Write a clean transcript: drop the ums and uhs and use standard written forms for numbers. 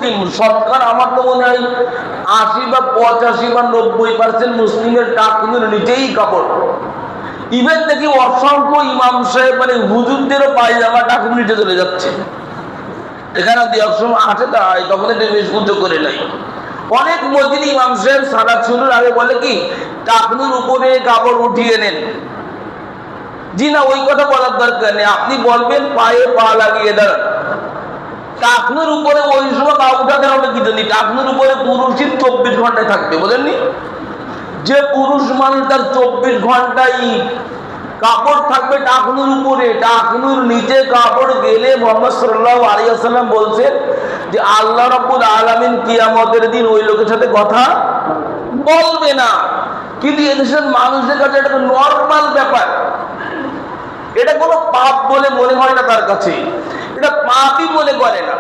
মুসলিম, শতকরা আমার তো মনে হয় 80 বা 85 বা 90% মুসলিমের টাকনুর নিচেই কাপড়। ইভেন দেখি অসংখ্য ইমাম সাহেব মানে হুজুরদেরও পায়জামা টাকনুর নিচে চলে যাচ্ছে। এখানে দেওয়ার সময় আসে তাই তখন এটা বেশ উঁচু করে নাই। অনেক মসজিদ ইমাম সাহেব সালাত শুরুর আগে বলে কি টাকনুর উপরে কাপড় উঠিয়ে নেন। জি না, ওই কথা বলার দরকার নেই, আপনি বলবেন পায়ে পা লাগিয়ে দাঁড়ান। টাকনুর উপরে ওই সময় পা উঠাতে হবে কি জানি, টাকনুর উপরে পুরুষই 24 ঘন্টায় থাকবে, বলেননি? যে পুরুষ মানুষ তার 24 ঘন্টায় কাপড় থাকবে টাকনুর উপরে, টাকনুর নিচে কাপড় গেলে মুহাম্মদ সাল্লাল্লাহু আলাইহি ওয়াসাল্লাম বলছেন যে আল্লাহ রাব্বুল আলামিন কিয়ামতের দিন ওই লোকের সাথে কথা বলবে না। কিন্তু এদেশের মানুষদের কাছে এটা নরমাল ব্যাপার, এটা কোনো পাপ বলে মনে হয় না, তার কাছে এটা পাপই মনে করে না।